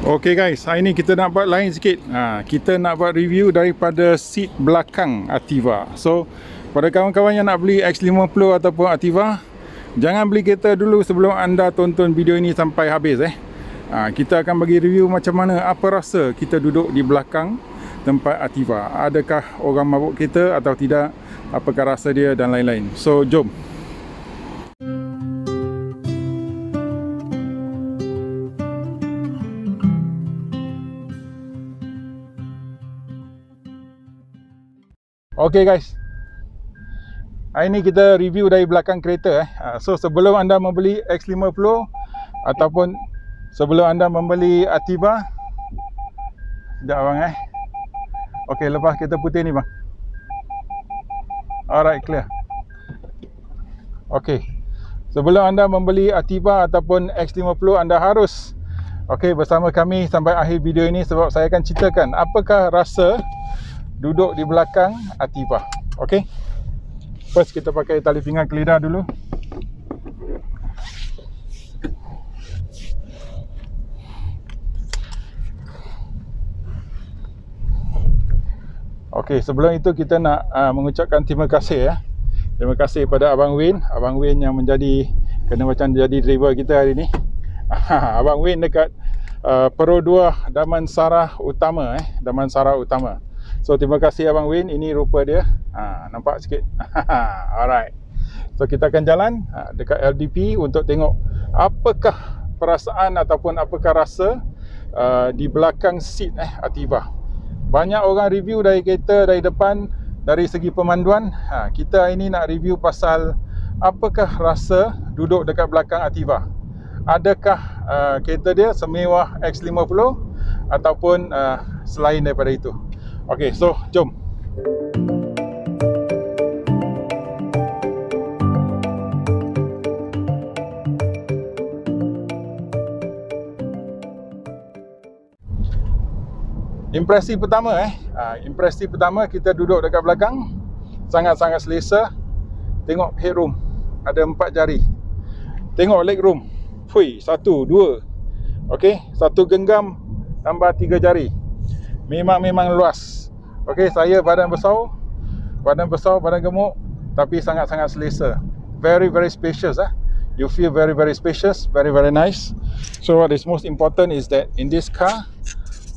Okay guys, hari ni kita nak buat lain sikit. Kita nak buat review daripada seat belakang Ativa. So, pada kawan-kawan yang nak beli X50 ataupun Ativa, jangan beli kereta dulu sebelum anda tonton video ini sampai habis. Kita akan bagi review macam mana, apa rasa kita duduk di belakang tempat Ativa. Adakah orang mabuk kereta atau tidak, apakah rasa dia dan lain-lain. So, jom. Okay guys, hari ni kita review dari belakang kereta. So sebelum anda membeli X50 ataupun sebelum anda membeli Ativa, sekejap bang Okay, lepas kereta putih ni bang. Alright, clear. Okay, sebelum anda membeli Ativa ataupun X50, anda harus bersama kami sampai akhir video ini, sebab saya akan ceritakan apakah rasa duduk di belakang Ativa. Okay, first kita pakai tali pinggang ke lidah dulu. Okay, sebelum itu kita nak mengucapkan terima kasih Terima kasih pada Abang Win yang kena macam jadi driver kita hari ni. Abang Win dekat Pro 2 Damansara Utama Damansara Utama. So terima kasih Abang Win, ini rupa dia. Nampak sikit. Alright. So kita akan jalan dekat LDP untuk tengok apakah perasaan ataupun apakah rasa di belakang seat Ativa. Banyak orang review dari kereta dari depan, dari segi pemanduan. Kita ini nak review pasal apakah rasa duduk dekat belakang Ativa. Adakah kereta dia semewah X50 ataupun selain daripada itu. Okay, so jom. Impresi pertama impresi pertama, kita duduk dekat belakang sangat-sangat selesa. Tengok headroom, ada 4 jari. Tengok legroom, 1, 2. Okay, 1 genggam tambah 3 jari. Memang luas. Okay, saya badan besar, badan gemuk, tapi sangat-sangat selesa. Very spacious. You feel very spacious, very nice. So what is most important is that in this car,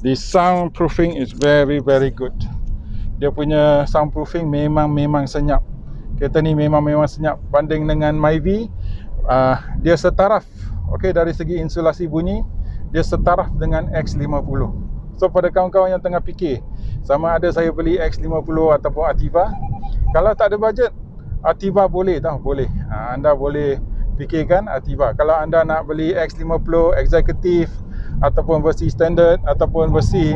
the soundproofing is very good. Dia punya soundproofing memang senyap. Kereta ni memang senyap. Banding dengan Myvi, dia setaraf. Okay, dari segi insulasi bunyi, dia setaraf dengan X50. So pada kawan-kawan yang tengah fikir sama ada saya beli X50 ataupun Ativa, kalau tak ada bajet, Ativa boleh tau, boleh. Anda boleh fikirkan Ativa. Kalau anda nak beli X50 Executive ataupun versi standard ataupun versi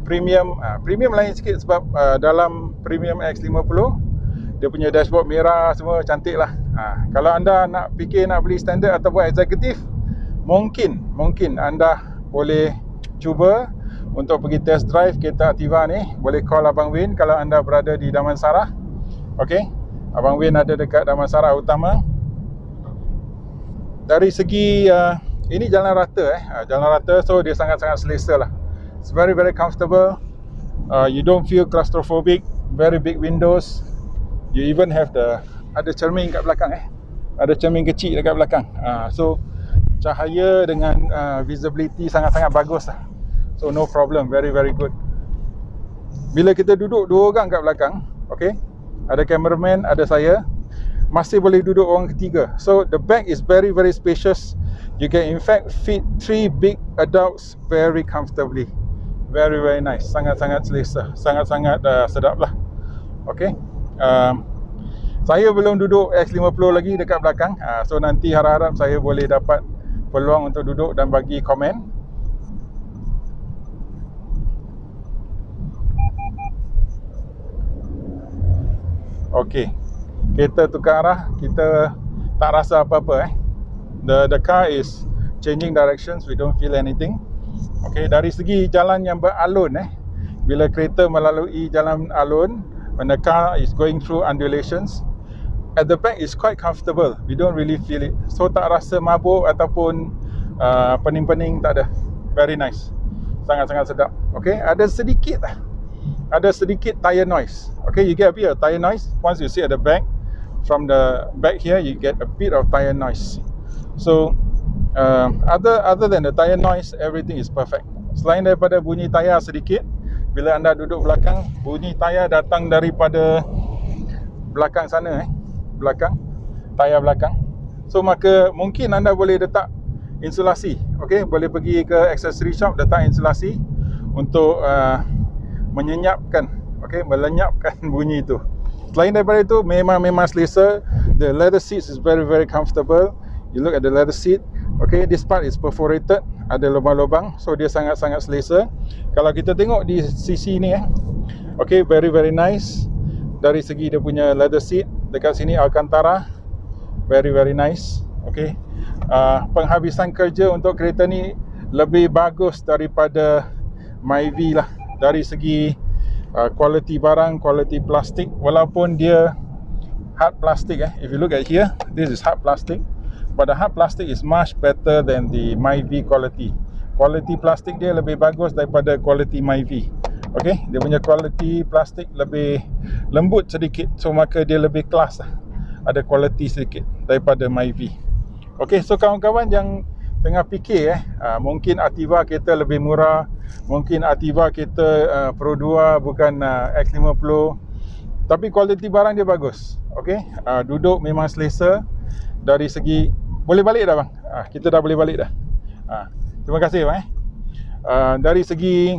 premium, premium lain sikit sebab dalam premium X50 dia punya dashboard merah, semua cantik lah. Kalau anda nak fikir nak beli standard ataupun executive, mungkin anda boleh cuba untuk pergi test drive kereta Ativa ni. Boleh call Abang Win kalau anda berada di Damansara. Okay, Abang Win ada dekat Damansara Utama. Dari segi ini jalan rata jalan rata, so dia sangat-sangat selesa lah. It's very comfortable. You don't feel claustrophobic. Very big windows. You even have ada cermin kat belakang ada cermin kecil dekat belakang. So cahaya dengan visibility sangat-sangat bagus lah. So no problem, very good. Bila kita duduk 2 orang kat belakang, okay, ada cameraman, ada saya, masih boleh duduk orang ketiga. So the back is very spacious. You can in fact fit 3 big adults very comfortably. Very nice. Sangat-sangat selesa, sangat-sangat sedap lah. Okay, saya belum duduk X50 lagi dekat belakang. So nanti harap-harap saya boleh dapat peluang untuk duduk dan bagi komen. Okay, kereta tukar arah, kita tak rasa apa-apa The car is changing directions, we don't feel anything. Okay, dari segi jalan yang beralun bila kereta melalui jalan alun, when the car is going through undulations, at the back is quite comfortable. We don't really feel it. So tak rasa mabuk ataupun pening-pening, tak ada. very nice. Sangat-sangat sedap. Okay, ada sedikit tire noise. Okay, you get a bit of tire noise once you sit at the back. From the back here, you get a bit of tire noise. So other than the tire noise, everything is perfect. Selain daripada bunyi tayar sedikit, bila anda duduk belakang, bunyi tayar datang daripada belakang sana, belakang, tayar belakang. So maka mungkin anda boleh letak insulasi. Okay, boleh pergi ke accessory shop, letak insulasi untuk menyenyapkan, okay, melenyapkan bunyi itu. Selain daripada itu, memang selesa. The leather seats is very comfortable. You look at the leather seat, okay, this part is perforated, ada lubang-lubang, so dia sangat-sangat selesa. Kalau kita tengok di sisi ni, okay, very nice. Dari segi dia punya leather seat, dekat sini Alcantara, very nice. Okay, penghabisan kerja untuk kereta ni lebih bagus daripada Myvi lah, dari segi quality barang, quality plastik. Walaupun dia hard plastic, if you look at here, this is hard plastic, but the hard plastic is much better than the Myvi quality. Quality plastik dia lebih bagus daripada quality Myvi. Okay, dia punya quality plastik lebih lembut sedikit, so maka dia lebih kelas lah, ada quality sedikit daripada Myvi. Okay, so kawan-kawan yang tengah fikir mungkin Ativa kereta lebih murah, mungkin Ativa kereta Pro 2 bukan X50, tapi kualiti barang dia bagus. Okay, duduk memang selesa. Dari segi, boleh balik dah bang? Kita dah boleh balik dah. Terima kasih bang. Dari segi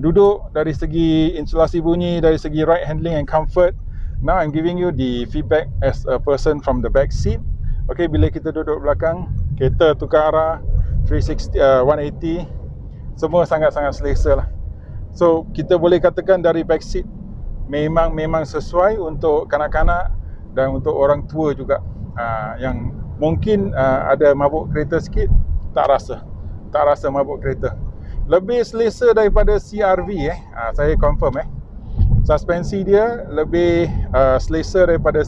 duduk, dari segi insulasi bunyi, dari segi ride handling and comfort, now I'm giving you the feedback as a person from the back seat. Okay, bila kita duduk belakang, kereta tukar arah 360, 180, semua sangat-sangat selesa lah. So kita boleh katakan dari back seat memang sesuai untuk kanak-kanak dan untuk orang tua juga, yang mungkin ada mabuk kereta sikit, tak rasa mabuk kereta. Lebih selesa daripada CR-V, saya confirm. Suspensi dia lebih selesa daripada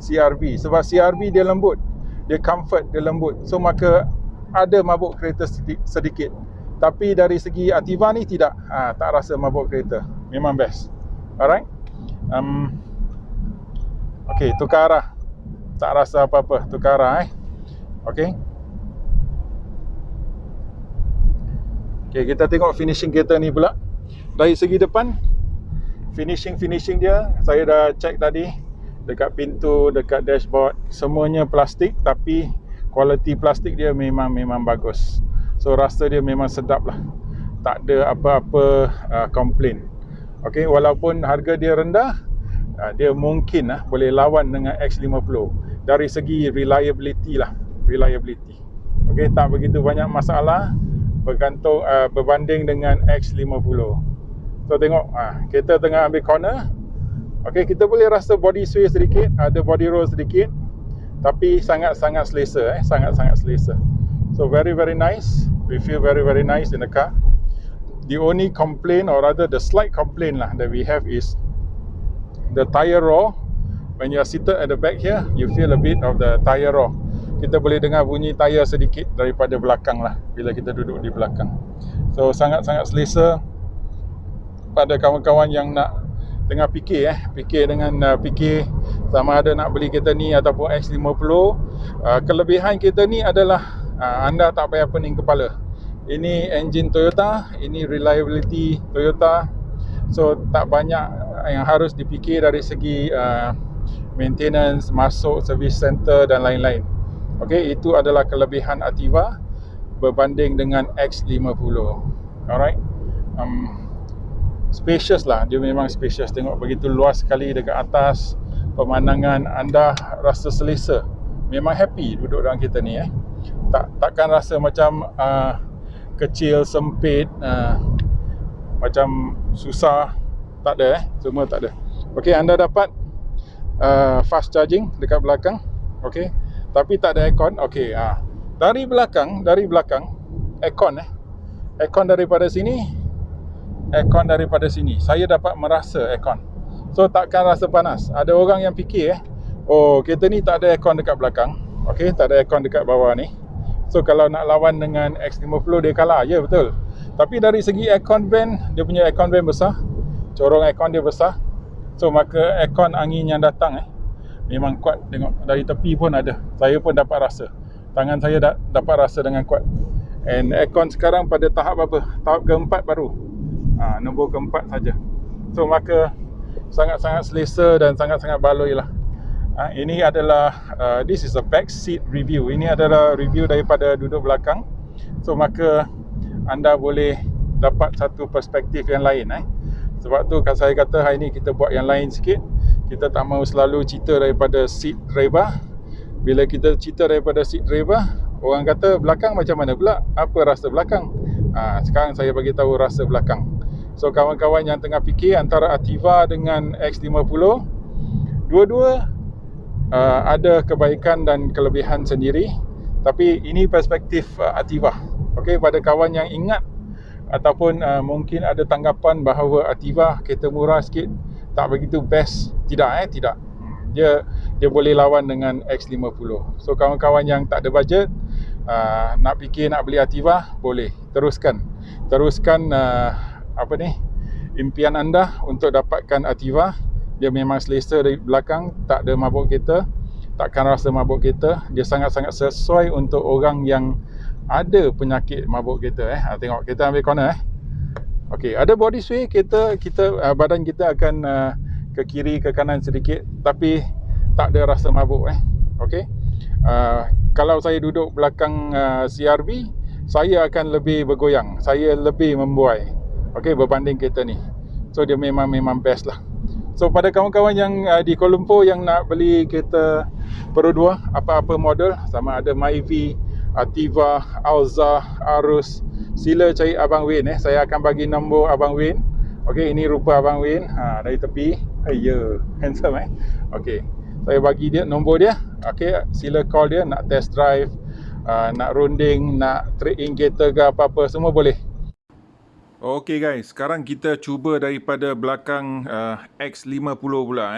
CR-V, sebab CR-V dia lembut, dia comfort, dia lembut, so maka ada mabuk kereta sedikit. Tapi dari segi Ativa ni tidak, tak rasa mabuk kereta, memang best. Alright. Okay, tukar arah, tak rasa apa-apa tukar arah. Okay. Okay, kita tengok finishing kereta ni pula. Dari segi depan, finishing dia saya dah check tadi, dekat pintu, dekat dashboard, semuanya plastik, tapi kualiti plastik dia memang bagus. So rasa dia memang sedap lah, tak ada apa-apa komplain. Okay, walaupun harga dia rendah, dia mungkin boleh lawan dengan X50 dari segi reliability lah, reliability. Okay, tak begitu banyak masalah bergantung berbanding dengan X50. So tengok, kereta tengah ambil corner. Okay, kita boleh rasa body sway sedikit, ada body roll sedikit, tapi sangat-sangat selesa, sangat-sangat selesa. So very nice. We feel very nice in the car. The only complaint, or rather the slight complaint lah that we have, is the tire roll. When you are seated at the back here, you feel a bit of the tire roll. Kita boleh dengar bunyi tayar sedikit daripada belakang lah bila kita duduk di belakang. So sangat-sangat selesa pada kawan-kawan yang nak tengah fikir fikir sama ada nak beli kereta ni ataupun X50. Kelebihan kereta ni adalah anda tak payah pening kepala. Ini engine Toyota, ini reliability Toyota, so tak banyak yang harus dipikir dari segi maintenance, masuk service center dan lain-lain. Okay, itu adalah kelebihan Ativa berbanding dengan X50. Alright. Spacious lah, dia memang spacious. Tengok begitu luas sekali dekat atas, pemandangan, anda rasa selesa. Memang happy duduk dalam kereta ni. Takkan rasa macam kecil, sempit, macam susah. Tak ada, semua tak ada. Okay, anda dapat fast charging dekat belakang. Okay, tapi tak ada aircon. Okay, dari belakang aircon aircon daripada sini saya dapat merasa aircon. So takkan rasa panas. Ada orang yang fikir oh kereta ni tak ada aircon dekat belakang. Okay, tak ada aircon dekat bawah ni. So kalau nak lawan dengan X50 dia kalah, ya betul. Tapi dari segi aircon vent, dia punya aircon vent besar, corong aircon dia besar. So maka aircon angin yang datang memang kuat. Tengok dari tepi pun ada. Saya pun dapat rasa. Tangan saya dapat rasa dengan kuat. And aircon sekarang pada tahap apa? Tahap keempat baru. Nombor keempat saja. So maka sangat-sangat selesa dan sangat-sangat baloi lah. Ini adalah this is a back seat review. Ini adalah review daripada duduk belakang. So maka anda boleh dapat satu perspektif yang lain. Sebab tu kalau saya kata hari ni kita buat yang lain sikit. Kita tak mahu selalu cerita daripada seat driver. Bila kita cerita daripada seat driver, orang kata belakang macam mana pula? Apa rasa belakang? Sekarang saya bagi tahu rasa belakang. So kawan-kawan yang tengah fikir antara Ativa dengan X50, dua-dua ada kebaikan dan kelebihan sendiri. Tapi ini perspektif Ativa. Okey, pada kawan yang ingat ataupun mungkin ada tanggapan bahawa Ativa kereta murah sikit, tak begitu best. Tidak. Dia boleh lawan dengan X50. So kawan-kawan yang tak ada budget, nak fikir nak beli Ativa, boleh teruskan impian anda untuk dapatkan Ativa. Dia memang selesa dari belakang, tak ada mabuk kereta, takkan rasa mabuk kereta. Dia sangat-sangat sesuai untuk orang yang ada penyakit mabuk kereta. Tengok kita ambil corner. Okey, ada body sway, kita badan kita akan ke kiri ke kanan sedikit, tapi tak ada rasa mabuk. Okey. Kalau saya duduk belakang CRV, saya akan lebih bergoyang, saya lebih membuai. Okey, berbanding kereta ni. So dia memang best lah. So pada kawan-kawan yang di Kuala Lumpur yang nak beli kereta Pro 2, apa-apa model, sama ada Myvi, Ativa, Alza, Arus, sila cari Abang Win. Saya akan bagi nombor Abang Win. Okey, ini rupa Abang Win dari tepi. Handsome. Okey, saya bagi dia nombor dia. Okey, sila call dia nak test drive, nak runding, nak trade in kereta ke apa-apa, semua boleh. Okey guys, sekarang kita cuba daripada belakang X50 pula.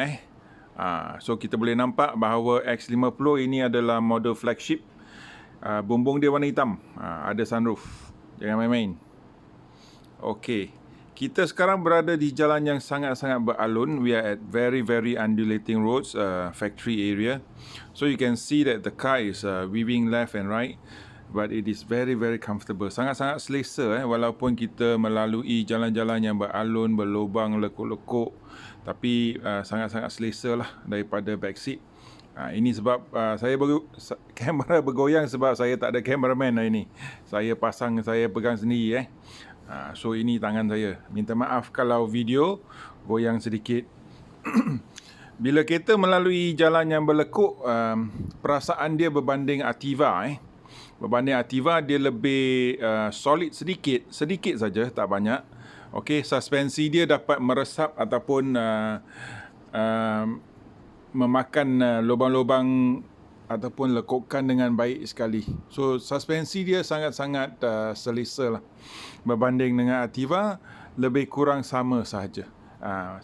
So kita boleh nampak bahawa X50 ini adalah model flagship. Bumbung dia warna hitam, ada sunroof, jangan main-main. Okey, kita sekarang berada di jalan yang sangat-sangat beralun. We are at very undulating roads, factory area. So you can see that the car is weaving left and right, but it is very comfortable. Sangat-sangat selesa walaupun kita melalui jalan-jalan yang beralun, berlubang, lekuk-lekuk, tapi sangat-sangat selesa lah daripada back seat. Ini sebab kamera bergoyang sebab saya tak ada cameraman hari ni. Saya pegang sendiri. So ini tangan saya. Minta maaf kalau video goyang sedikit. Bila kereta melalui jalan yang berlekuk, perasaan dia berbanding Ativa. Berbanding Ativa, dia lebih solid sedikit saja, tak banyak. Okey, suspensi dia dapat meresap ataupun memakan lubang-lubang ataupun lekukan dengan baik sekali. So suspensi dia sangat-sangat selesa lah. Berbanding dengan Ativa, lebih kurang sama sahaja.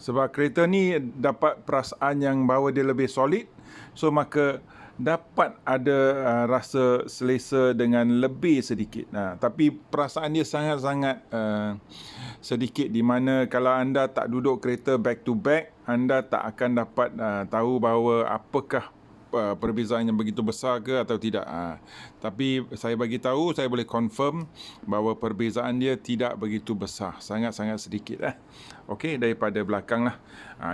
Sebab kereta ni dapat perasaan yang bahawa dia lebih solid, so maka dapat ada rasa selesa dengan lebih sedikit. Tapi perasaan dia sangat-sangat sedikit, di mana kalau anda tak duduk kereta back to back, anda tak akan dapat tahu bahawa apakah perbezaan yang begitu besar ke atau tidak. Tapi saya bagi tahu, saya boleh confirm bahawa perbezaan dia tidak begitu besar, sangat-sangat sedikit. Okey, daripada belakang lah.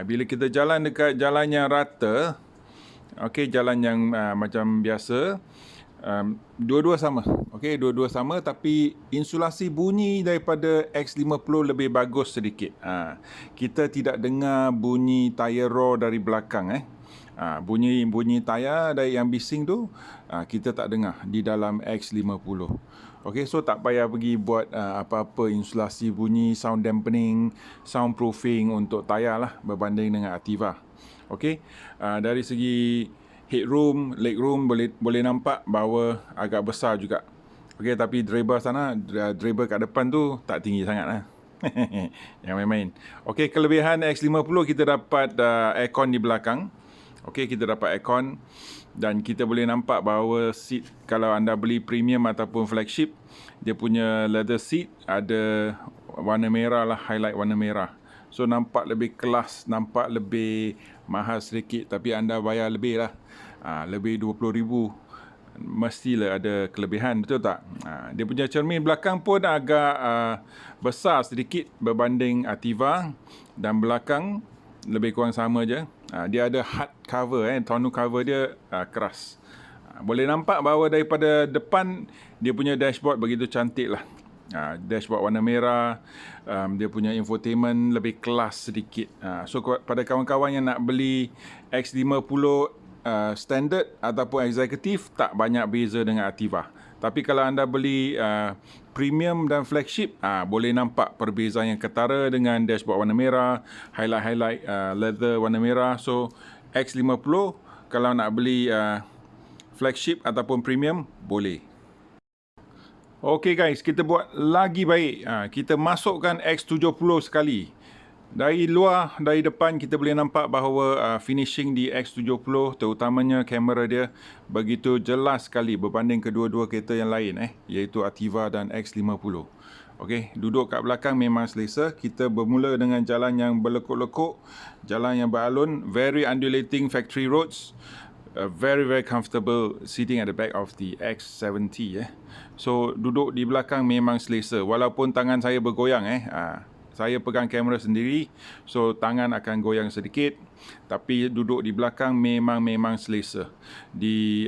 Bila kita jalan dekat jalan yang rata, okey, jalan yang macam biasa, dua-dua sama. Okey, dua-dua sama, tapi insulasi bunyi daripada X50 lebih bagus sedikit. Kita tidak dengar bunyi tayar roar dari belakang. Bunyi tayar dari yang bising tu kita tak dengar di dalam X50. Okey, so tak payah pergi buat apa-apa insulasi bunyi, sound dampening, soundproofing untuk tayar lah berbanding dengan Ativa. Okey, dari segi headroom, legroom boleh nampak bahawa agak besar juga. Okey, tapi driver kat depan tu tak tinggi sangat lah. Yang main-main. Okey, kelebihan X50 kita dapat aircon di belakang. Okey, kita dapat aircon Dan kita boleh nampak bahawa seat kalau anda beli premium ataupun flagship, dia punya leather seat ada warna merah lah, highlight warna merah. So nampak lebih kelas, nampak lebih mahal sedikit, tapi anda bayar lebih lah. Lebih 20,000. Mestilah ada kelebihan, betul tak? Dia punya cermin belakang pun agak besar sedikit berbanding Ativa, dan belakang lebih kurang sama je. Dia ada hard cover, tonneau cover dia keras. Boleh nampak bahawa daripada depan dia punya dashboard begitu cantik lah. Dashboard warna merah, dia punya infotainment lebih kelas sedikit. So pada kawan-kawan yang nak beli X50 standard ataupun executive, tak banyak beza dengan Ativa. Tapi kalau anda beli premium dan flagship, boleh nampak perbezaan yang ketara dengan dashboard warna merah, highlight leather warna merah. So X50 kalau nak beli flagship ataupun premium, boleh. Okey guys, kita buat lagi baik. Kita masukkan X70 sekali. Dari luar, dari depan kita boleh nampak bahawa finishing di X70, terutamanya kamera dia begitu jelas sekali berbanding kedua-dua kereta yang lain, iaitu Ativa dan X50. Okey, duduk kat belakang memang selesa. Kita bermula dengan jalan yang berlekuk-lekuk, jalan yang beralun, very undulating factory roads. Very comfortable sitting at the back of the X70. So duduk di belakang memang selesa, walaupun tangan saya bergoyang. Saya pegang kamera sendiri, so tangan akan goyang sedikit, tapi duduk di belakang memang selesa. Di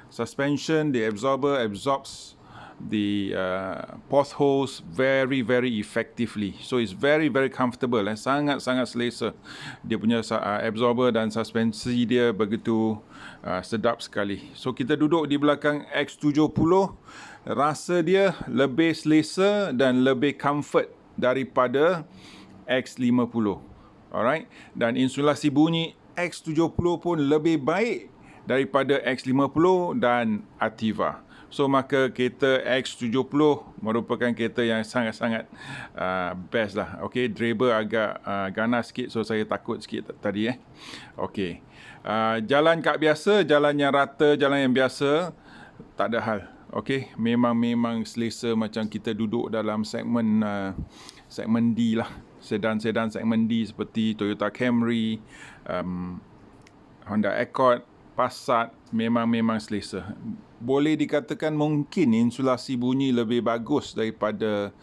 suspension, the absorber absorbs the potholes very effectively. So it's very comfortable, sangat selesa. Dia punya absorber dan suspensi dia begitu sedap sekali. So kita duduk di belakang X70, rasa dia lebih selesa dan lebih comfort daripada X50. Alright, dan insulasi bunyi X70 pun lebih baik daripada X50 dan Ativa. So maka kereta X70 merupakan kereta yang sangat best lah. Okey, driver agak ganas sikit, so saya takut sikit tadi. Okey, jalan kat biasa, jalan yang rata, jalan yang biasa, tak ada hal. Okey, memang selesa macam kita duduk dalam segmen D lah. Sedan segmen D seperti Toyota Camry, Honda Accord, Passat, memang selesa. Boleh dikatakan mungkin insulasi bunyi lebih bagus daripada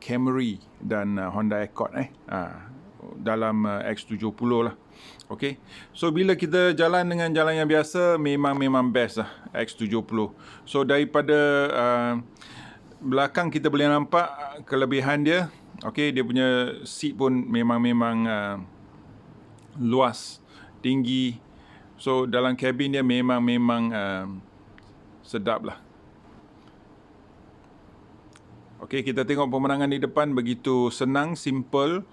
Camry dan Honda Accord dalam X70 lah. Okey. So bila kita jalan dengan jalan yang biasa, memang best lah X70. So daripada belakang kita boleh nampak kelebihan dia. Okey, dia punya seat pun memang luas, tinggi. So dalam kabin dia memang sedap lah. Okey, kita tengok pemandangan di depan begitu senang, simple.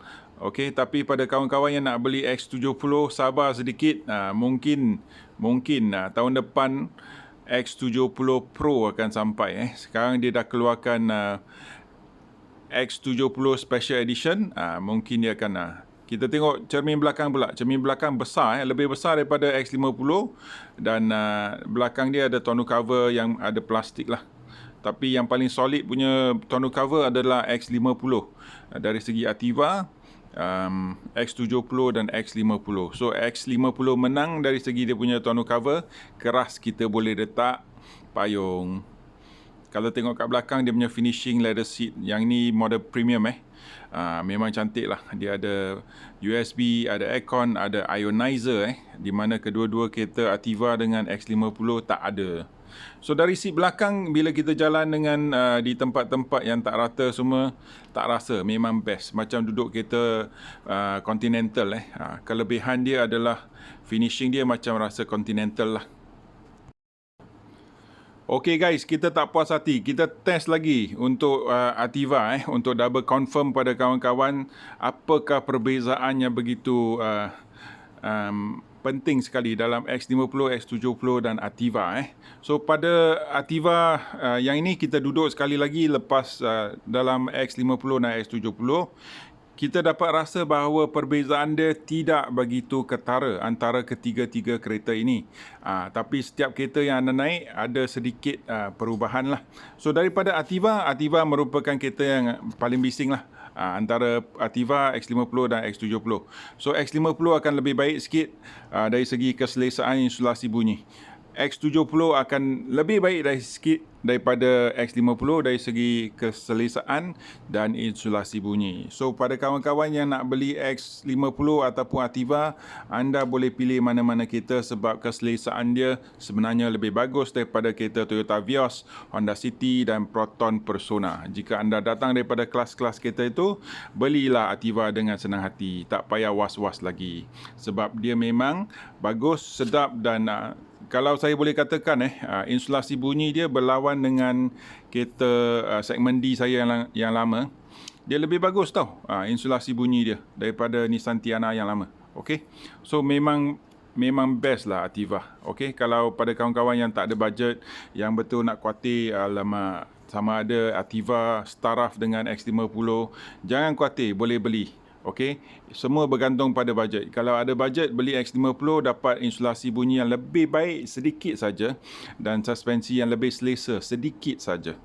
Okey, tapi pada kawan-kawan yang nak beli X70, sabar sedikit. Mungkin tahun depan X70 Pro akan sampai. Sekarang dia dah keluarkan X70 Special Edition. Mungkin dia akan... Kita tengok cermin belakang pula. Cermin belakang besar, lebih besar daripada X50. Dan belakang dia ada tonneau cover yang ada plastik lah. Tapi yang paling solid punya tonneau cover adalah X50. Dari segi Ativa, X70 dan X50. So X50 menang dari segi dia punya tonneau cover. Keras, kita boleh letak payung. Kalau tengok kat belakang, dia punya finishing leather seat. Yang ni model premium memang cantik lah. Dia ada USB, ada aircon, ada ionizer di mana kedua-dua kereta Ativa dengan X50 tak ada. So dari seat belakang, bila kita jalan dengan di tempat-tempat yang tak rata semua, tak rasa, memang best. Macam duduk kereta Continental. Kelebihan dia adalah finishing dia macam rasa Continental lah. Okey guys, kita tak puas hati. Kita test lagi untuk Ativa untuk double confirm pada kawan-kawan apakah perbezaan yang begitu penting sekali dalam X50, X70 dan Ativa. So pada Ativa yang ini kita duduk sekali lagi lepas dalam X50 dan X70. kita dapat rasa bahawa perbezaan dia tidak begitu ketara antara ketiga-tiga kereta ini. Tapi setiap kereta yang anda naik ada sedikit perubahan lah. So daripada Ativa merupakan kereta yang paling bising lah. Antara Ativa, X50 dan X70. So X50 akan lebih baik sikit dari segi keselesaan insulasi bunyi. X70 akan lebih baik dari sikit daripada X50 dari segi keselesaan dan insulasi bunyi. So pada kawan-kawan yang nak beli X50 ataupun Ativa, anda boleh pilih mana-mana kereta sebab keselesaan dia sebenarnya lebih bagus daripada kereta Toyota Vios, Honda City dan Proton Persona. Jika anda datang daripada kelas-kelas kereta itu, belilah Ativa dengan senang hati, tak payah was-was lagi. Sebab dia memang bagus, sedap dan kalau saya boleh katakan insulasi bunyi dia berlawan dengan kereta segmen D saya yang lama. Dia lebih bagus tau insulasi bunyi dia daripada Nissan Tiana yang lama. Okey. So memang best lah Ativa. Okey, kalau pada kawan-kawan yang tak ada budget, yang betul nak kuatir alamak sama ada Ativa setaraf dengan X50, jangan kuatir, boleh beli. Okey, semua bergantung pada bajet. Kalau ada bajet, beli X50 dapat insulasi bunyi yang lebih baik sedikit saja dan suspensi yang lebih selesa sedikit saja.